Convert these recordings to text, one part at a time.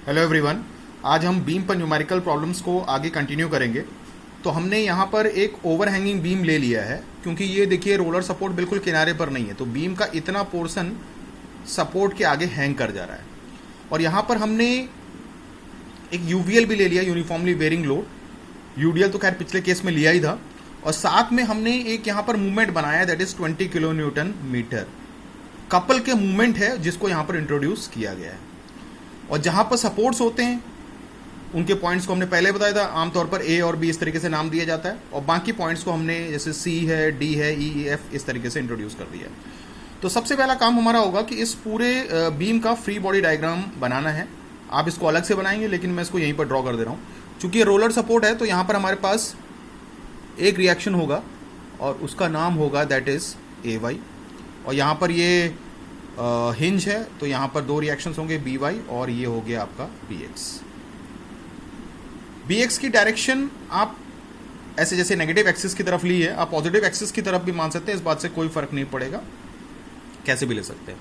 Hello everyone. आज हम beam पर न्यूमेरिकल प्रॉब्लम्स को आगे कंटिन्यू करेंगे। तो हमने यहाँ पर एक ओवरहैंगिंग बीम ले लिया है, क्योंकि ये देखिए रोलर सपोर्ट बिल्कुल किनारे पर नहीं है, तो बीम का इतना पोर्शन सपोर्ट के आगे हैंग कर जा रहा है। और यहाँ पर हमने एक यूवीएल भी ले लिया, यूनिफॉर्मली वेरिंग लोड। यूडीएल तो खैर पिछले केस में लिया ही था। और साथ में हमने एक यहाँ पर मूवमेंट बनाया, that is 20 kilo newton metre. Couple के मूवमेंट है जिसको यहाँ पर इंट्रोड्यूस किया गया है। और जहां पर सपोर्ट्स होते हैं उनके पॉइंट्स को हमने पहले बताया था, आमतौर पर ए और बी इस तरीके से नाम दिया जाता है, और बाकी पॉइंट्स को हमने जैसे सी है, डी है, ई, एफ इस तरीके से इंट्रोड्यूस कर दिया है। तो सबसे पहला काम हमारा होगा कि इस पूरे बीम का फ्री बॉडी डायग्राम बनाना है। आप इसको अलग से बनाएंगे, लेकिन मैं इसको यहीं पर ड्रॉ कर दे रहा हूँ। चूंकि ये रोलर सपोर्ट है तो यहाँ पर हमारे पास एक रिएक्शन होगा और उसका नाम होगा दैट इज ए वाई। और यहाँ पर ये हिंज है तो यहाँ पर दो रिएक्शंस होंगे, बी वाई, और ये हो गया आपका बी एक्स। बी एक्स की डायरेक्शन आप ऐसे जैसे नेगेटिव एक्सिस की तरफ ली है, आप पॉजिटिव एक्सिस की तरफ भी मान सकते हैं, इस बात से कोई फर्क नहीं पड़ेगा, कैसे भी ले सकते हैं।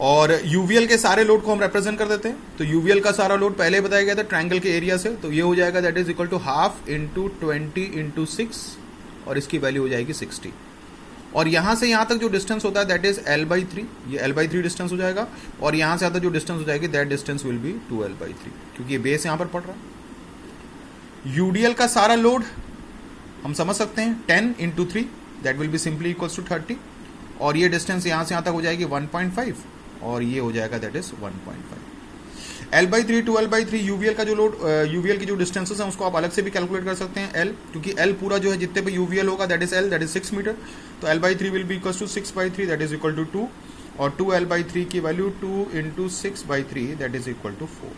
और यूवीएल के सारे लोड को हम रिप्रेजेंट कर देते हैं। तो यूवीएल का सारा लोड पहले बताया गया था ट्रायंगल के एरिया से, तो ये हो जाएगा that is equal to half into 20 into 6, और इसकी वैल्यू हो जाएगी 60। और यहां से यहां तक जो डिस्टेंस होता है दैट इज L/3, ये L/3 डिस्टेंस हो जाएगा। और यहां से आता जो डिस्टेंस हो जाएगी that distance will be 2L/3, क्योंकि ये बेस यहां पर पड़ रहा है। यूडीएल का सारा लोड हम समझ सकते हैं 10 into 3, that will be simply equals to 30। और ये डिस्टेंस यहां से यहां तक हो जाएगी 1.5, और ये हो जाएगा that is 1.5। L/3 2L/3 UVL का जो लोड, यूवीएल की जो डिस्टेंसेस हैं उसको आप अलग से भी कैलकुलेट कर सकते हैं L, क्योंकि L पूरा जो है जितने पे यूवीएल होगा that is L, that is 6 मीटर। तो L/3 will be equal to 6/3, that is equal to 2, और 2L/3 की value 2 into 6/3 that is equal to 4।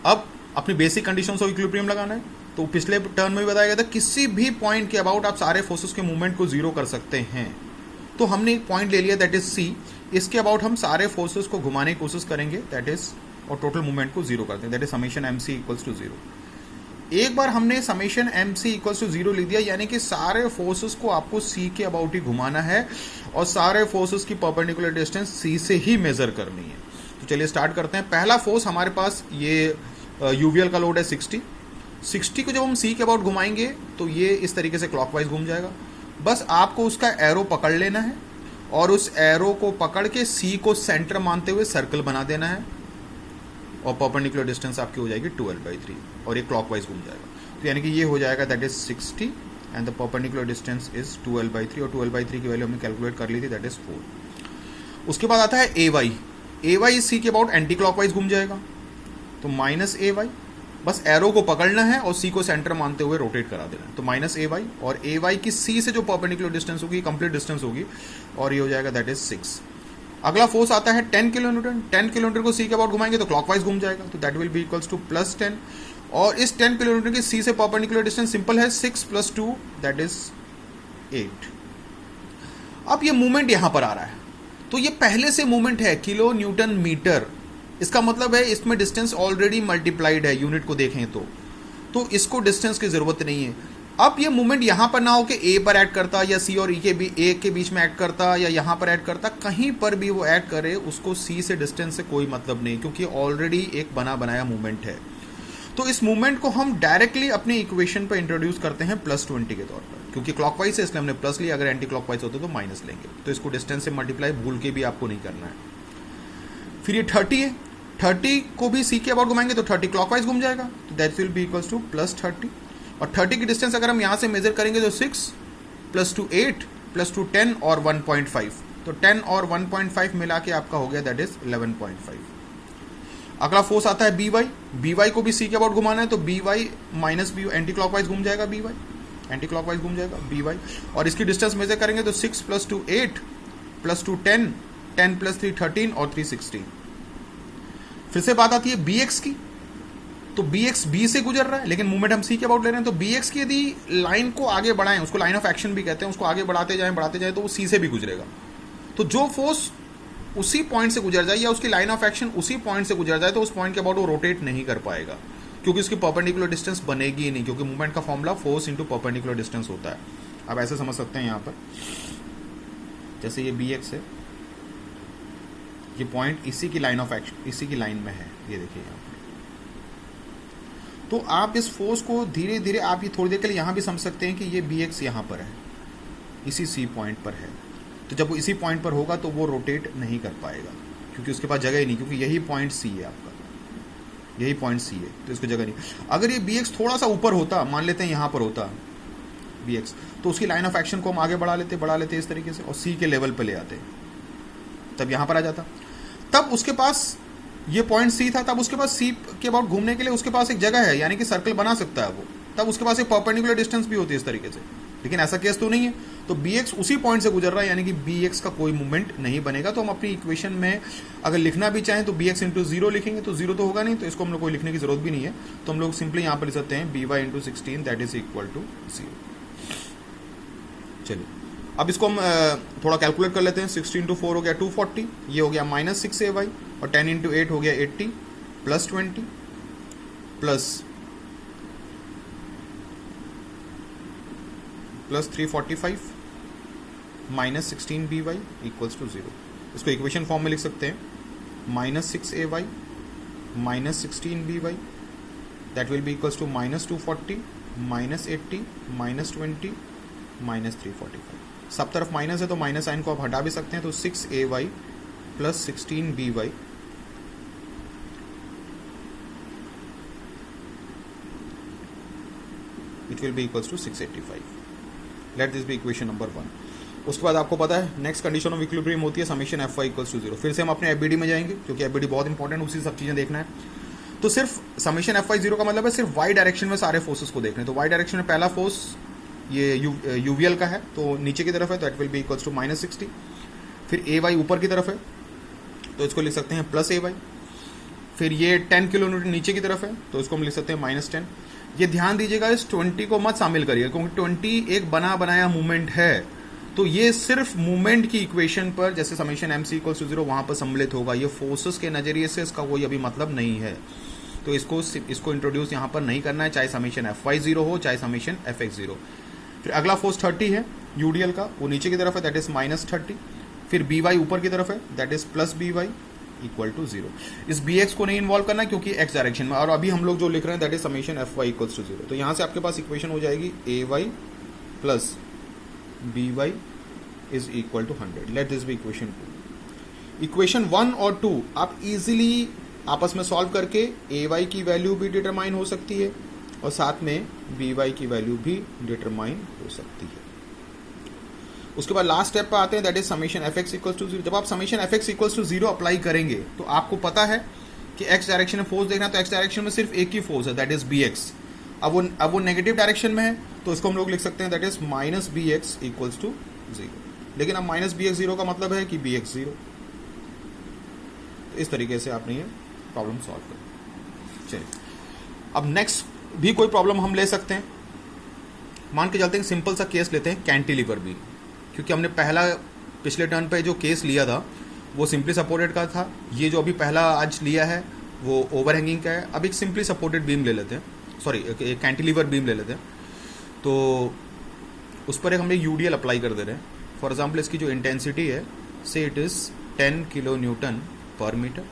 अब अपनी बेसिक कंडीशन ऑफ इक्विलिब्रियम लगाना है। तो पिछले टर्न में भी बताया गया था किसी भी पॉइंट के अबाउट आप सारे फोर्सेस के मूवमेंट को जीरो कर सकते हैं। तो हमने एक पॉइंट ले लिया दैट इज सी, इसके अबाउट हम सारे फोर्सेस को घुमाने की कोशिश करेंगे दैट इज, और टोटल मूवमेंट को जीरो करते हैं, that is summation M C equals to 0। एक बार हमने summation M C equals to 0 लिख दिया, यानी कि सारे फोर्सेस को आपको सी के अबाउट ही घुमाना है और सारे फोर्सेस की परपेंडिकुलर डिस्टेंस सी से ही मेजर करनी है। तो चलिए स्टार्ट करते हैं। पहला फोर्स हमारे पास ये यूवीएल का लोड है 60 को जब हम सी के अबाउट घुमाएंगे तो ये इस तरीके से क्लॉकवाइज घूम जाएगा। बस आपको उसका एरो पकड़ लेना है और उस एरो को पकड़ के सी को सेंटर मानते हुए सर्कल बना देना है, और परपेंडिकुलर डिस्टेंस आपकी हो जाएगी 2L/3, और ये क्लॉकवाइज घूम जाएगा। तो यानी कि ये हो जाएगा that is 60 and the perpendicular distance is 2L/3, और 2L/3 की वैल्यू हमने कैलकुलेट कर ली थी, दैट इज 4। उसके बाद आता है ए वाई सी के अबाउट एंटी क्लॉकवाइज घूम जाएगा, तो माइनस ए वाई, बस एरो को पकड़ना है और सी को सेंटर मानते हुए रोटेट करा देना है। तो माइनस ए वाई, और ए वाई की सी से जो परपेंडिकुलर डिस्टेंस होगी कंप्लीट डिस्टेंस होगी, और ये हो जाएगा दैट इज 6। अगला फोर्स आता है 10 किलो न्यूटन। 10 किलो न्यूटन को सी के अबाउट घुमाएंगे तो क्लॉकवाइज घूम जाएगा, तो that will be equals to +10। और इस 10 किलो न्यूटन की सी से परपेंडिकुलर डिस्टेंस सिंपल है, 6 + 2 दैट इज 8। अब ये मूवमेंट यहां पर आ रहा है, तो ये पहले से मूवमेंट है किलो न्यूटन मीटर, इसका मतलब है इसमें डिस्टेंस ऑलरेडी मल्टीप्लाइड है, यूनिट को देखें तो इसको डिस्टेंस की जरूरत नहीं है। अब ये मूवमेंट यहां पर ना हो कि ए पर ऐड करता या सी और ए के बीच में ऐड करता या यहां पर ऐड करता, कहीं पर भी वो ऐड करे उसको सी से डिस्टेंस से कोई मतलब नहीं, क्योंकि ऑलरेडी एक बना बनाया मूवमेंट है। तो इस मूवमेंट को हम डायरेक्टली अपने इक्वेशन पर इंट्रोड्यूस करते हैं +20 के तौर पर, क्योंकि क्लॉकवाइज है इसलिए हमने प्लस लिया, अगर एंटी क्लॉकवाइज होते तो माइनस लेंगे। तो इसको डिस्टेंस से मल्टीप्लाई भूल के भी आपको नहीं करना है। फिर ये 30 है, 30 को भी सी के अबाउट घुमाएंगे तो 30 क्लॉकवाइज घूम जाएगा, तो that will be equals to +30। और 30 की डिस्टेंस अगर हम यहां से मेजर करेंगे तो 6 + 2 8 + 2 10 और 1.5, तो 10 और 1.5 मिला के आपका हो गया दैट इज 11.5। अगला फोर्स आता है बी वाई को भी सी के अबाउट घुमाना है, तो B Y minus B anti clockwise घूम जाएगा, बी वाई एंटी क्लॉकवाइज घूम जाएगा बी वाई। और इसकी डिस्टेंस मेजर करेंगे तो 6 + 2 8 + 2 10 10 + 3 13 और 3 16। फिर से बात आती है बी एक्स की, तो बी एक्स बी से गुजर रहा है लेकिन मूवमेंट हम सी के अबाउट ले रहे हैं, तो बी एक्स की यदि लाइन को आगे बढ़ाएं, उसको लाइन ऑफ एक्शन भी कहते हैं, उसको आगे बढ़ाते जाएं तो वो सी से भी गुजरेगा। तो जो फोर्स उसी पॉइंट से गुजर जाए या उसकी लाइन ऑफ एक्शन उसी पॉइंट से गुजर जाए तो उस पॉइंट के अबाउट वो रोटेट नहीं कर पाएगा, क्योंकि उसकी परपेंडिकुलर डिस्टेंस बनेगी ही नहीं, क्योंकि मूवमेंट का formula force into perpendicular distance होता है। आप ऐसे समझ सकते हैं, यहां पर जैसे ये बी एक्स है, ये पॉइंट इसी की लाइन ऑफ एक्शन, इसी की लाइन में है, ये देखिए यहाँ पर। तो आप इस फोर्स को धीरे धीरे, आप ये थोड़ी देर के लिए यहाँ भी समझ सकते हैं कि ये बी एक्स यहाँ पर है, इसी सी पॉइंट पर है। तो जब वो इसी पॉइंट पर होगा तो वो रोटेट नहीं कर पाएगा, क्योंकि उसके पास जगह ही नहीं, क्योंकि यही पॉइंट सी है आपका, यही पॉइंट सी है, तो इसको जगह नहीं। अगर ये बी एक्स थोड़ा सा ऊपर होता, मान लेते हैं यहाँ पर होता बी एक्स, तो उसकी लाइन ऑफ एक्शन को हम आगे बढ़ा लेते इस तरीके से, और सी के लेवल पर ले आते, तब यहाँ पर आ जाता। तब उसके पास ये पॉइंट सी था, तब उसके पास सी के अबाउट घूमने के लिए उसके पास एक जगह है, यानी कि सर्कल बना सकता है वो, तब उसके पास एक परपेंडिकुलर डिस्टेंस भी होती है इस तरीके से। लेकिन ऐसा केस तो नहीं है, तो बी एक्स उसी पॉइंट से गुजर रहा है, यानी कि बी एक्स का कोई मूवमेंट नहीं बनेगा। तो हम अपनी इक्वेशन में अगर लिखना भी चाहें तो बी एक्स इंटू जीरो लिखेंगे, तो जीरो तो होगा नहीं, तो इसको हम लोग कोई लिखने की जरूरत भी नहीं है। तो हम लोग सिंपली यहाँ पर लिख सकते हैं B Y into 16 that is equal to 0। चलिए अब इसको हम थोड़ा कैलकुलेट कर लेते हैं। 16 इंटू 4 हो गया 240, ये हो गया माइनस 6ay, और 10 इंटू 8 हो गया 80, plus 20 plus 345 minus 16by equals to 0। इसको इक्वेशन फॉर्म में लिख सकते हैं, minus 6ay minus 16by that will be equals to minus 240 minus 80 minus 20 minus 345। सब तरफ माइनस है तो माइनस साइन को आप हटा भी सकते हैं, तो 6ay plus 16by it will be equals to 685। Let this be equation number 1। उसके बाद आपको पता है नेक्स्ट कंडीशन ऑफ इक्विलिब्रियम होती है summation F Y equals to 0। फिर से हम अपने एफबीडी में जाएंगे, क्योंकि एफबीडी बहुत इंपॉर्टेंट, उसी सब चीज़ें देखना है। तो सिर्फ समेशन एफ वाई 0 का मतलब है सिर्फ वाई डायरेक्शन में सारे फोर्सेस को देखने। तो वाई डायरेक्शन में पहला फोर्स ये यूवीएल का है, तो नीचे की तरफ है, तो that will be equals to minus 60। फिर ए वाई ऊपर की तरफ है, तो इसको लिख सकते हैं प्लस ए वाई। फिर ये 10 किलो न्यूटन नीचे की तरफ है, तो इसको हम लिख सकते हैं माइनस 10। ये ध्यान दीजिएगा, इस 20 को मत शामिल करिए, क्योंकि 20 एक बना बनाया मूवमेंट है। तो ये सिर्फ मूवमेंट की इक्वेशन पर, जैसे summation M C equals to 0 वहां पर सम्मिलित होगा। ये फोर्सेस के नजरिए से इसका कोई अभी मतलब नहीं है, तो इसको इंट्रोड्यूस यहाँ पर नहीं करना है, चाहे समेशन एफ वाई 0 हो चाहे समेशन एफ एक्स 0। फिर अगला फोर्स 30 है यूडीएल का, वो नीचे की तरफ है, दैट इज माइनस 30। फिर बी वाई ऊपर की तरफ है, that is plus B Y equal to 0। इस बी एक्स को नहीं इन्वॉल्व करना क्योंकि एक्स डायरेक्शन में, और अभी हम लोग जो लिख रहे हैं that is summation F Y equals to 0। तो यहाँ से आपके पास इक्वेशन हो जाएगी A Y plus B Y is equal to 100। Let this be equation 2। Equation 1 और 2 आप इजीली आपस में सॉल्व करके ए वाई की वैल्यू भी डिटरमाइन हो सकती है, और साथ में बी वाई की वैल्यू भी डिटरमाइन हो सकती है। उसके बाद लास्ट स्टेप पे आते हैं, that is summation F X equals to 0। जब आप summation F X equals to 0 apply करेंगे तो आपको पता है कि एक्स डायरेक्शन में फोर्स देखना है, तो एक्स डायरेक्शन में सिर्फ एक ही फोर्स है, दैट इज बी एक्स। अब वो नेगेटिव डायरेक्शन में है, तो इसको हम लोग लिख सकते हैं that is minus B X equals to 0। लेकिन अब माइनस बी एक्स 0 का मतलब है कि बी एक्स 0। तो इस तरीके से आपने ये प्रॉब्लम सॉल्व कर। चलिए अब नेक्स्ट भी कोई प्रॉब्लम हम ले सकते हैं। मान के चलते हैं सिंपल सा केस लेते हैं, कैंटिलीवर बीम, क्योंकि हमने पहला पिछले टर्न पे जो केस लिया था वो सिंपली सपोर्टेड का था। ये जो अभी पहला आज लिया है वो ओवरहैंगिंग का है। अब एक सिंपली सपोर्टेड बीम ले लेते हैं, सॉरी एक कैंटिलीवर बीम ले लेते हैं। तो उस पर एक हम यूडीएल अप्लाई कर दे रहे हैं। फॉर एग्जाम्पल इसकी जो इंटेंसिटी है से इट इज़ 10 किलो न्यूटन पर मीटर,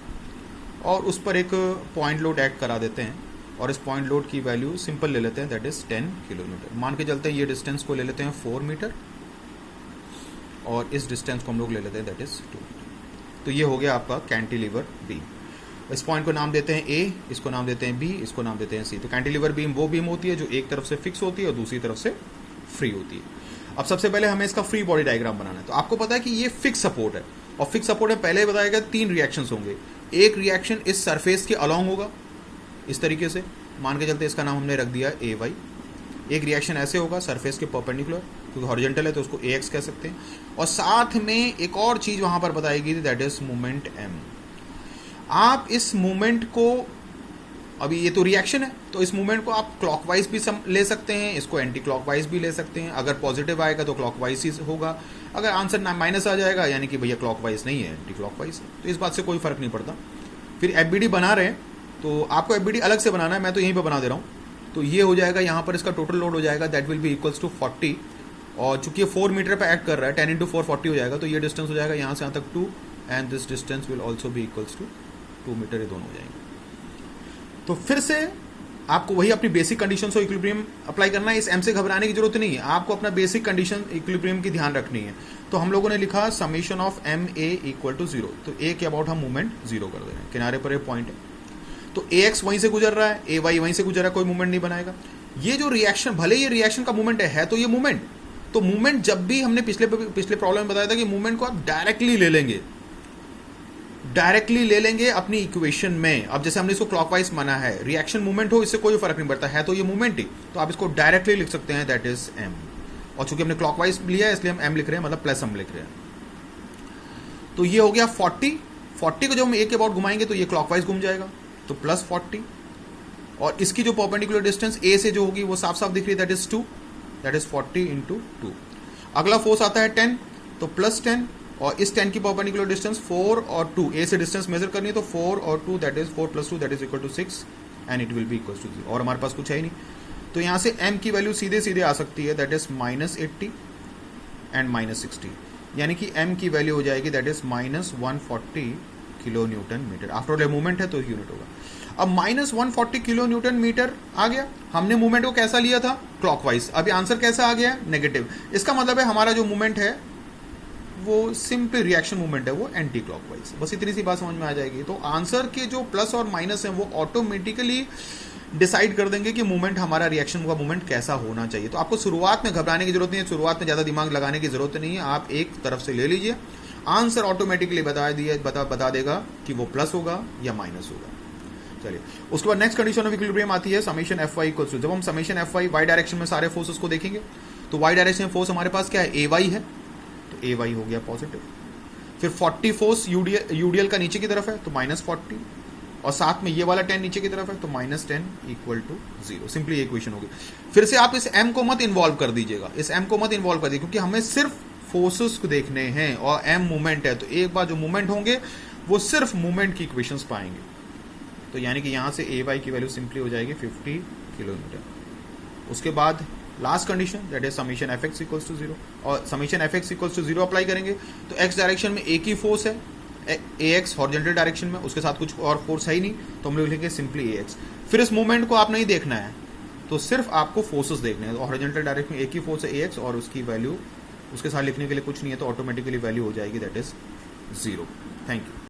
और उस पर एक पॉइंट लोड ऐड करा देते हैं, और इस पॉइंट लोड की वैल्यू सिंपल ले लेते हैं, दैट इज 10 किलो न्यूटन। मान के चलते हैं ये डिस्टेंस को ले लेते हैं 4 मीटर, और इस डिस्टेंस को हम लोग ले लेते हैं दैट इज 2 मीटर। तो ये हो गया आपका कैंटिलीवर बीम। इस पॉइंट को नाम देते हैं ए, इसको नाम देते हैं बी, इसको नाम देते हैं सी। तो कैंटिलीवर बीम वो बीम होती है जो एक तरफ से फिक्स होती है और दूसरी तरफ से फ्री होती है। अब सबसे पहले हमें इसका फ्री बॉडी डायग्राम बनाना है। तो आपको पता है कि ये फिक्स सपोर्ट है, और फिक्स सपोर्ट में पहले बताया गया 3 रिएक्शंस होंगे। एक रिएक्शन इस सरफेस के अलॉन्ग होगा, इस तरीके से मान के चलते इसका नाम हमने रख दिया ए वाई। एक रिएक्शन ऐसे होगा सरफेस के परपेंडिकुलर, क्योंकि हॉरिजॉन्टल है तो उसको ए एक्स कह सकते हैं, और साथ में एक और चीज वहां पर बताई गई थी दैट इज मूवमेंट एम। आप इस मूवमेंट को, अभी ये तो रिएक्शन है, तो इस मूवमेंट को आप क्लॉकवाइज भी ले सकते हैं, इसको एंटी क्लॉकवाइज भी ले सकते हैं। अगर पॉजिटिव आएगा तो क्लॉकवाइज ही होगा, अगर आंसर माइनस आ जाएगा यानी कि भैया क्लॉकवाइज नहीं है, एंटी क्लॉकवाइज है। तो इस बात से कोई फर्क नहीं पड़ता। फिर एफबीडी बना रहे हैं तो आपको एफबीडी अलग से बनाना है, मैं तो यहीं पर बना दे रहा हूँ। तो ये हो जाएगा, यहाँ पर इसका टोटल लोड हो जाएगा that will be equals to 40, और चूंकि ये 4 मीटर पे एक्ट कर रहा है 10 × 4 40 हो जाएगा, तो ये डिस्टेंस हो जाएगा यहाँ से यहाँ तक 2, and this distance will also be equals to 2 metre, ये दोनों हो जाएंगे। तो फिर से आपको वही अपनी basic condition of equilibrium apply करना है, इस एम से घबराने की जरूरत नहीं है, आपको अपना बेसिक कंडीशन इक्विलिब्रियम की ध्यान रखनी है। तो हम लोगों ने लिखा summation of M A equal to 0, तो ए के अबाउट हम मूवमेंट 0 कर दे रहे हैं, किनारे पर एक पॉइंट है, तो ए एक्स वहीं से गुजर रहा है, ए वाई वहीं से गुजर रहा है, कोई मूवमेंट नहीं बनाएगा। ये जो रिएक्शन, भले ये रिएक्शन का मूवमेंट है तो ये मूवमेंट, तो मूवमेंट जब भी हमने पिछले प्रॉब्लम में बताया था कि मूवमेंट को आप डायरेक्टली ले लेंगे अपनी इक्वेशन में। अब जैसे हमने इसको क्लॉकवाइज माना है, रिएक्शन मूवमेंट हो इससे कोई फर्क नहीं पड़ता है, तो ये मूवमेंट ही, तो आप इसको डायरेक्टली लिख सकते हैं, दैट इज एम। और चूंकि हमने क्लॉकवाइज लिया है इसलिए हम एम लिख रहे हैं, मतलब प्लस एम लिख रहे हैं। तो ये हो गया 40 को जब हम ए के अबाउट घुमाएंगे तो ये क्लॉकवाइज घूम जाएगा, तो प्लस 40, और इसकी जो परपेंडिकुलर डिस्टेंस ए से जो होगी वो साफ साफ दिख रही है, दैट इज 2, दैट इज 40 × 2। अगला फोर्स आता है 10, तो प्लस 10, और इस 10 की परपेंडिकुलर डिस्टेंस 4 और 2, ए से डिस्टेंस मेजर करनी है, तो 4 और 2 that is 4 + 2 that is equal to 6 and it will be equal to 0। और हमारे पास कुछ है ही नहीं, तो यहां से m की वैल्यू सीधे सीधे आ सकती है, दैट इज -80 एंड -60, यानी कि m की वैल्यू हो जाएगी that is -140 kilo newton metre. After all movement है तो यूनिट होगा। अब -140 किलो न्यूटन मीटर आ गया, हमने मूवमेंट को कैसा लिया था, क्लॉकवाइज। अभी आंसर कैसा आ गया है, नेगेटिव। इसका मतलब है हमारा जो मूवमेंट है वो सिंपली रिएक्शन मूवमेंट है, वो एंटी क्लॉकवाइज। बस इतनी सी बात समझ में आ जाएगी। तो आंसर के जो प्लस और माइनस है वो ऑटोमेटिकली डिसाइड कर देंगे कि मूवमेंट, हमारा रिएक्शन का मूवमेंट कैसा होना चाहिए। तो आपको शुरुआत में घबराने की जरूरत नहीं है, शुरुआत में ज्यादा दिमाग लगाने की जरूरत नहीं है, आप एक तरफ से ले लीजिए, आंसर ऑटोमेटिकली बता देगा कि वो प्लस होगा या माइनस होगा। चलिए, उसके बाद नेक्स्ट कंडीशन ऑफ इक्विलिब्रियम आती है summation F Y equals to, जब हम समेशन एफ वाई डायरेक्शन में सारे फोर्सेस को देखेंगे तो वाई डायरेक्शन में फोर्स हमारे पास क्या है, ए वाई है, तो ए वाई हो गया पॉजिटिव। फिर 40 फोर्स यूडीएल का नीचे की तरफ है, तो -40, और साथ में ये वाला 10 नीचे की तरफ है, तो -10 इक्वल टू 0। सिंपली इक्वेशन होगी। फिर से आप इस m को मत इन्वॉल्व कर दीजिएगा, इस m को मत इन्वॉल्व कर दीजिए, क्योंकि हमें सिर्फ फोर्सेस को देखने हैं और m मूवमेंट है, तो एक बार जो मूवमेंट होंगे वो सिर्फ मूवमेंट की इक्वेशंस पाएंगे। तो यानी कि यहां से ए वाई की वैल्यू सिंपली हो जाएगी 50 किलोमीटर। उसके बाद last condition that is summation F X equals to 0, और summation F X equals to 0 apply करेंगे तो एक्स डायरेक्शन में एक ही फोर्स है, ए एक्स हॉरिजॉन्टल डायरेक्शन में, उसके साथ कुछ और फोर्स है ही नहीं, तो हम लोग लिखेंगे सिंपली ए एक्स। फिर इस मूवमेंट को आप नहीं देखना है, तो सिर्फ आपको फोर्सेस देखने हैं। तो हॉरिजॉन्टल डायरेक्शन में एक ही फोर्स है ए एक्स, और उसकी वैल्यू उसके साथ लिखने के लिए कुछ नहीं है, तो ऑटोमेटिकली वैल्यू हो जाएगी दैट इज 0। Thank you.